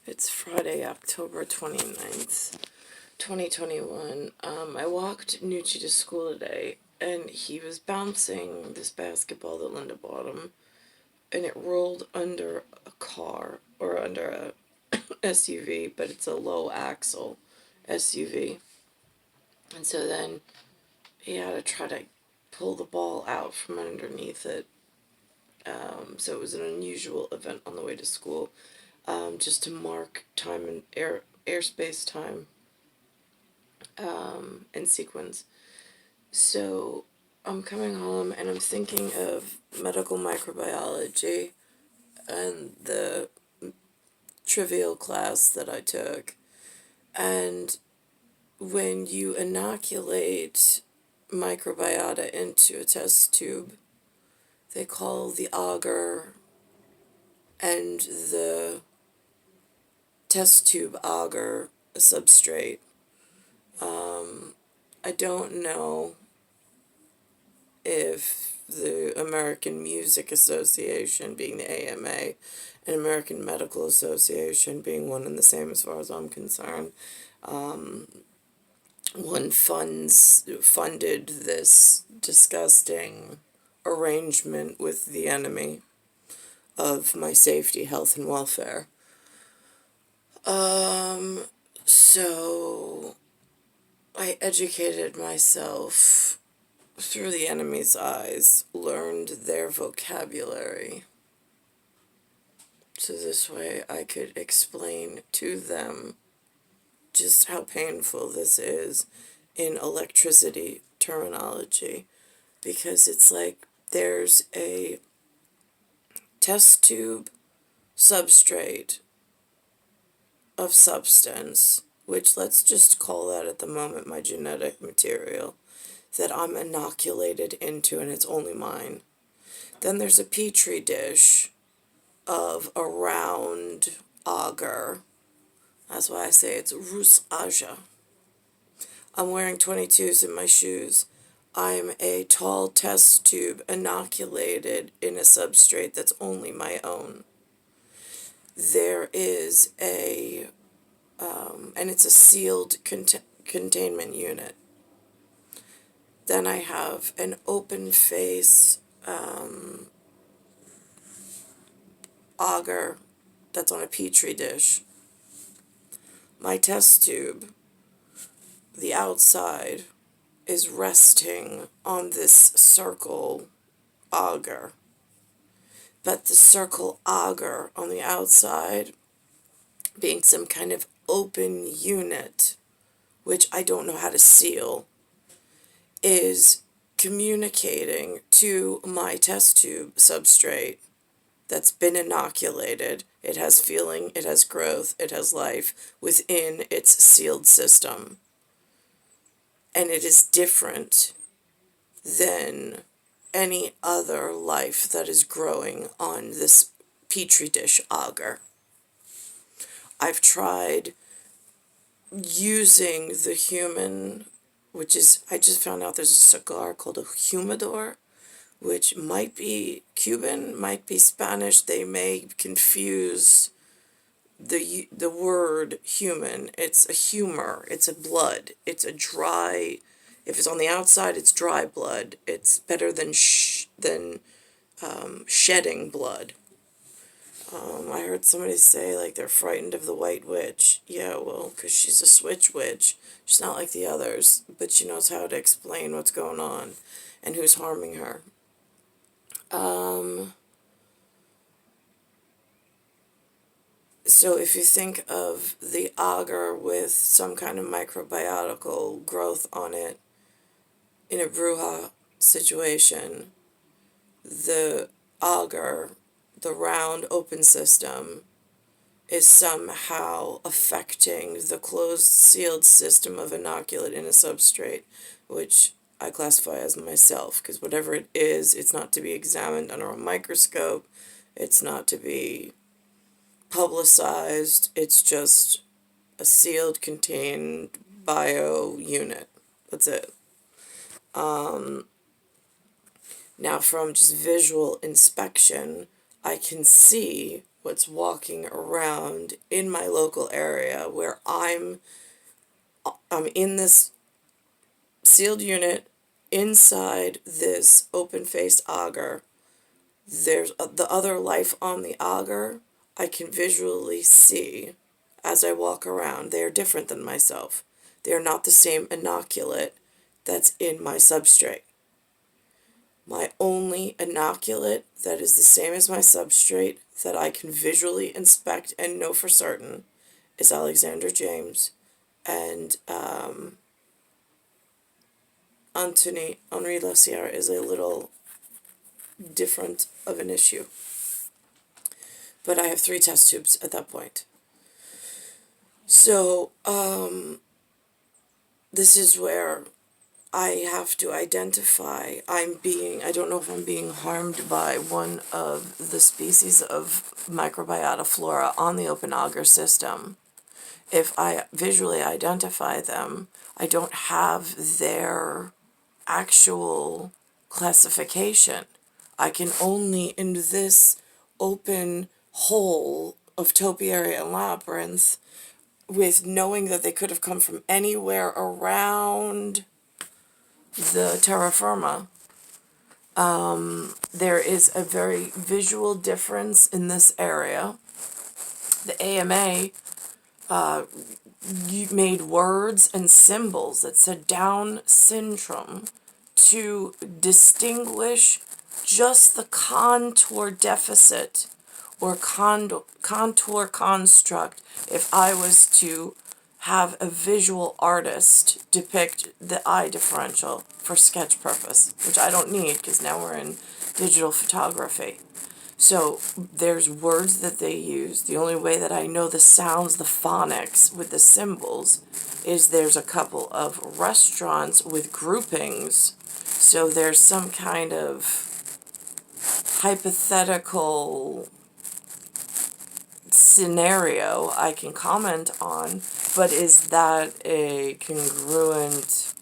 It's Friday, October 29th, 2021. I walked Nucci to school today, and he was bouncing this basketball that Linda bought him, and it rolled under a car, or under a SUV, but it's a low axle SUV. And so then he had to try to pull the ball out from underneath it. So it was an unusual event on the way to school, just to mark time and airspace time in sequence. So I'm coming home and I'm thinking of medical microbiology and the trivial class that I took. And when you inoculate microbiota into a test tube, they call the agar and the test tube agar a substrate. I don't know if the American Music Association, being the AMA, and American Medical Association, being one and the same as far as I'm concerned, one funded this disgusting arrangement with the enemy of my safety, health, and welfare. So I educated myself through the enemy's eyes, learned their vocabulary, so this way I could explain to them just how painful this is in electricity terminology, because it's like there's a test tube substrate of substance, which let's just call that at the moment my genetic material, that I'm inoculated into and it's only mine. Then there's a petri dish of a round agar. That's why I say it's Rus Aja. I'm wearing 22s in my shoes. I'm a tall test tube inoculated in a substrate that's only my own. There is and it's a sealed containment unit. Then I have an open face agar that's on a petri dish. My test tube, the outside, is resting on this circle agar. But the circle agar on the outside, being some kind of open unit, which I don't know how to seal, is communicating to my test tube substrate that's been inoculated. It has feeling, it has growth, it has life within its sealed system. And it is different than any other life that is growing on this petri dish agar. I've tried using the human, which is, I just found out there's a cigar called a humidor, which might be Cuban, might be Spanish. They may confuse the word human. It's a humor. It's a blood. It's a dry. If it's on the outside, it's dry blood. It's better than shedding blood. I heard somebody say, like, they're frightened of the white witch. Yeah, well, because she's a switch witch. She's not like the others, but she knows how to explain what's going on and who's harming her. So if you think of the agar with some kind of microbiotical growth on it in a bruja situation, the agar, the round open system, is somehow affecting the closed sealed system of inoculate in a substrate, which I classify as myself, because whatever it is, it's not to be examined under a microscope, it's not to be publicized, it's just a sealed, contained bio unit. That's it. Now, from just visual inspection, I can see what's walking around in my local area where I'm in this sealed unit inside this open-faced agar. There's the other life on the agar I can visually see as I walk around. They are different than myself. They are not the same inoculate that's in my substrate. My only inoculate that is the same as my substrate that I can visually inspect and know for certain is Alexander James, and Henri Lassiere is a little different of an issue. But I have 3 test tubes at that point. So, this is where I have to identify I don't know if I'm being harmed by one of the species of microbiota flora on the open agar system. If I visually identify them, I don't have their actual classification. I can only, in this open hole of topiary and labyrinth, with knowing that they could have come from anywhere around the terra firma, there is a very visual difference in this area. The AMA made words and symbols that said Down syndrome to distinguish just the contour deficit or contour construct if I was to have a visual artist depict the eye differential for sketch purpose, which I don't need because now we're in digital photography. So there's words that they use. The only way that I know the sounds, the phonics with the symbols, is there's a couple of restaurants with groupings. So there's some kind of hypothetical scenario I can comment on, but is that a congruent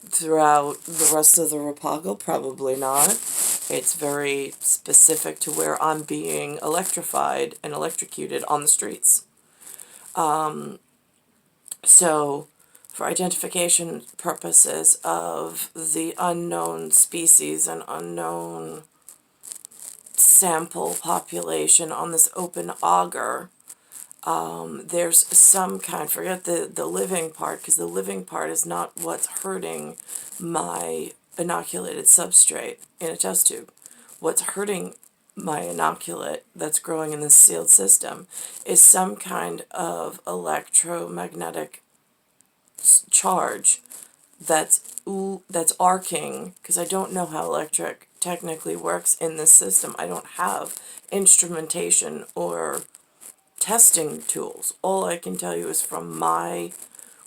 throughout the rest of the Rapago? Probably not. It's very specific to where I'm being electrified and electrocuted on the streets. So, for identification purposes of the unknown species and unknown sample population on this open agar, there's some kind, forget the living part, because the living part is not what's hurting my inoculated substrate in a test tube. What's hurting my inoculate that's growing in this sealed system is some kind of electromagnetic charge that's arcing, because I don't know how electric technically works in this system. I don't have instrumentation or testing tools. All I can tell you is from my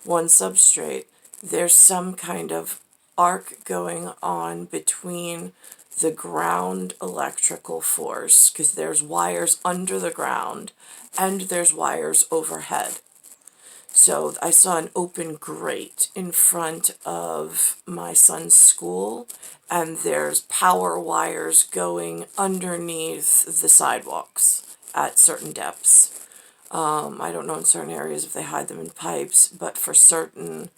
one substrate, there's some kind of arc going on between the ground electrical force, because there's wires under the ground and there's wires overhead. So I saw an open grate in front of my son's school, and there's power wires going underneath the sidewalks at certain depths. I don't know in certain areas if they hide them in pipes, but for certain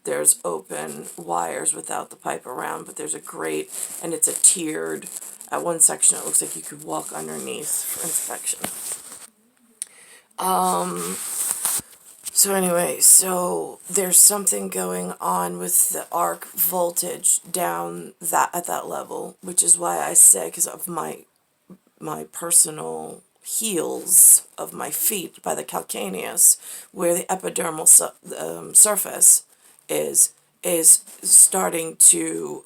there's open wires without the pipe around, but there's a grate, and it's a tiered. At one section it looks like you could walk underneath for inspection. So anyway, so there's something going on with the arc voltage down at that level, which is why I say, because of my personal heels of my feet by the calcaneus, where the epidermal surface is starting to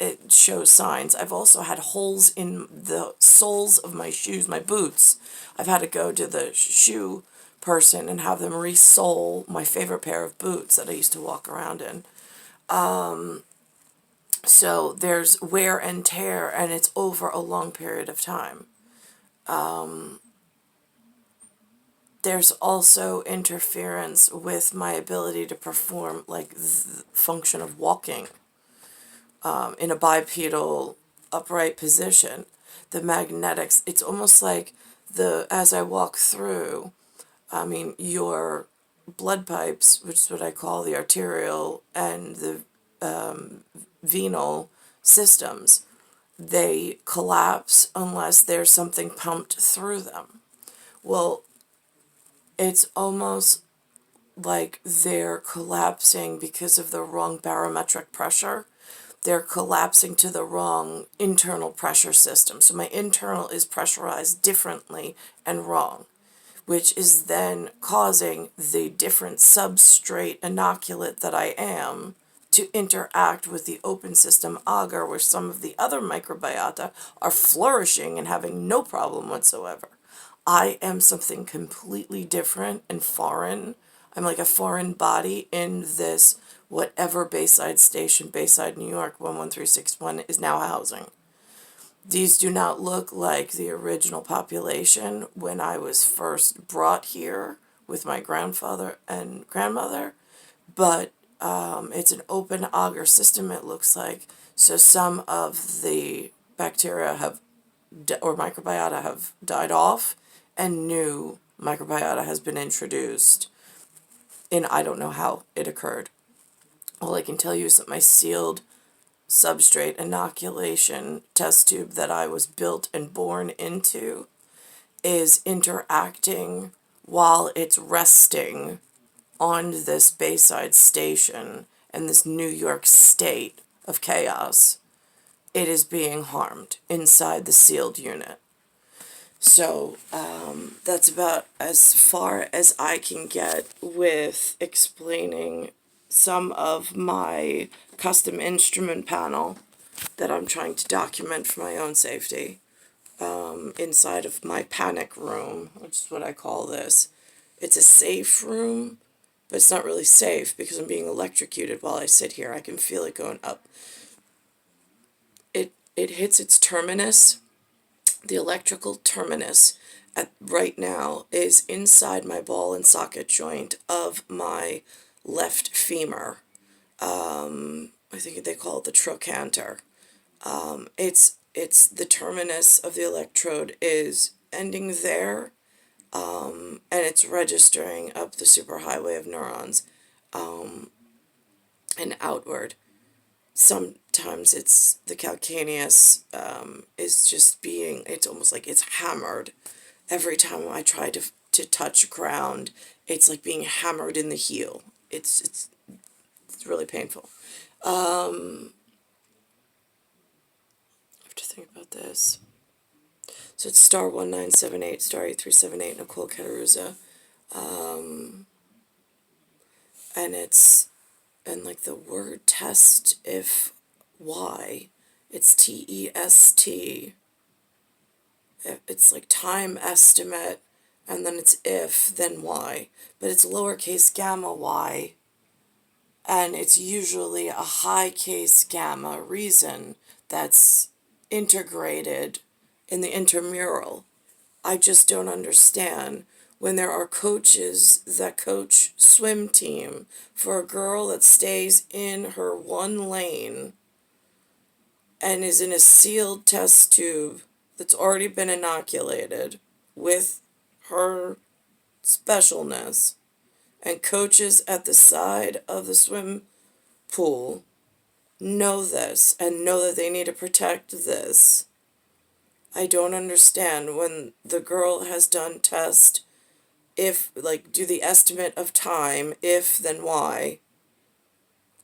it shows signs. I've also had holes in the soles of my shoes, my boots. I've had to go to the shoe person and have them resole my favorite pair of boots that I used to walk around in. So there's wear and tear, and it's over a long period of time. There's also interference with my ability to perform like the function of walking in a bipedal upright position. the magnetics. It's almost like as I walk through, I mean, your blood pipes, which is what I call the arterial and the venal systems, they collapse unless there's something pumped through them. Well, it's almost like they're collapsing because of the wrong barometric pressure. They're collapsing to the wrong internal pressure system. So my internal is pressurized differently and wrong, which is then causing the different substrate inoculate that I am to interact with the open system agar, where some of the other microbiota are flourishing and having no problem whatsoever. I am something completely different and foreign. I'm like a foreign body in this whatever Bayside Station, Bayside, New York, 11361 is now housing. These do not look like the original population when I was first brought here with my grandfather and grandmother, but it's an open agar system, it looks like. So some of the bacteria have, or microbiota have died off, and new microbiota has been introduced. And I don't know how it occurred. All I can tell you is that my sealed substrate inoculation test tube that I was built and born into is interacting while it's resting on this Bayside Station and this New York state of chaos. It is being harmed inside the sealed unit. So that's about as far as I can get with explaining some of my custom instrument panel that I'm trying to document for my own safety inside of my panic room, which is what I call this. It's a safe room, but it's not really safe because I'm being electrocuted while I sit here. I can feel it going up. It hits its terminus. The electrical terminus right now is inside my ball and socket joint of my left femur. I think they call it the trochanter. It's the terminus of the electrode is ending there, and it's registering up the superhighway of neurons, and outward. Sometimes it's the calcaneus is just being, it's almost like it's hammered. Every time I try to touch ground, it's like being hammered in the heel. It's really painful. I have to think about this. So it's star 1978, star 8378, Nicole Cattaruzza. And like the word test, if Y, it's TEST. It's like time estimate, and then it's if, then Y. But it's lowercase gamma y, and it's usually a high case gamma reason that's integrated in the intramural. I just don't understand when there are coaches that coach swim team for a girl that stays in her one lane and is in a sealed test tube that's already been inoculated with her specialness, and coaches at the side of the swim pool know this and know that they need to protect this. I don't understand when the girl has done test, if, like, do the estimate of time, if, then why.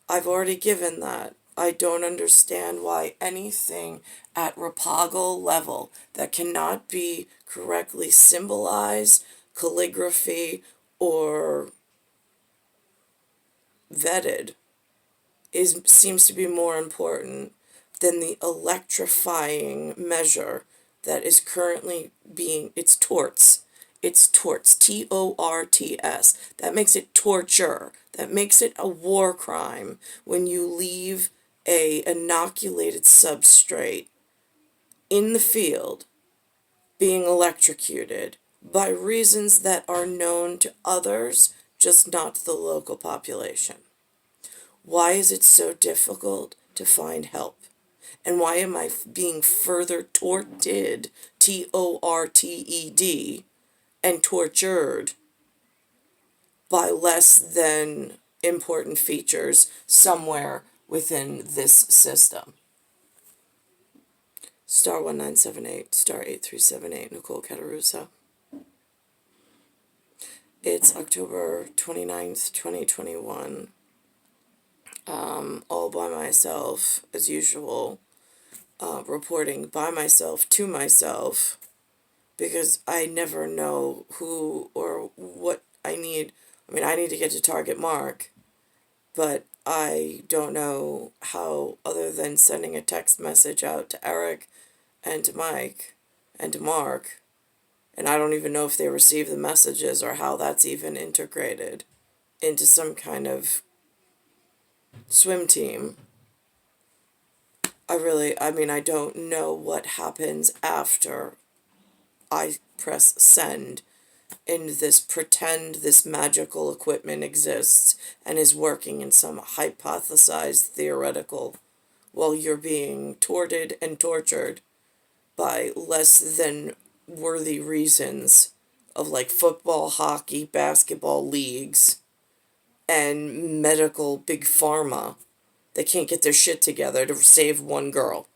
I've already given that. I don't understand why anything at Rapagal level that cannot be correctly symbolized, calligraphy, or vetted seems to be more important than the electrifying measure that is currently being, it's torts. It's torts, Torts. That makes it torture. That makes it a war crime when you leave a inoculated substrate in the field being electrocuted by reasons that are known to others, just not the local population. Why is it so difficult to find help? And why am I being further torted, Torted, and tortured by less than important features somewhere within this system? Star 1978, star 8378, Nicole Cattaruzza. It's October 29th, 2021. All by myself, as usual. Reporting by myself to myself, because I never know who or what I need. I mean, I need to get to target mark, but I don't know how, other than sending a text message out to Eric and to Mike and to Mark, and I don't even know if they receive the messages or how that's even integrated into some kind of swim team. I don't know what happens after I press send and this magical equipment exists and is working in some hypothesized theoretical, while you're being tortured and tortured by less than worthy reasons of like football, hockey, basketball leagues, and medical big pharma. They can't get their shit together to save one girl.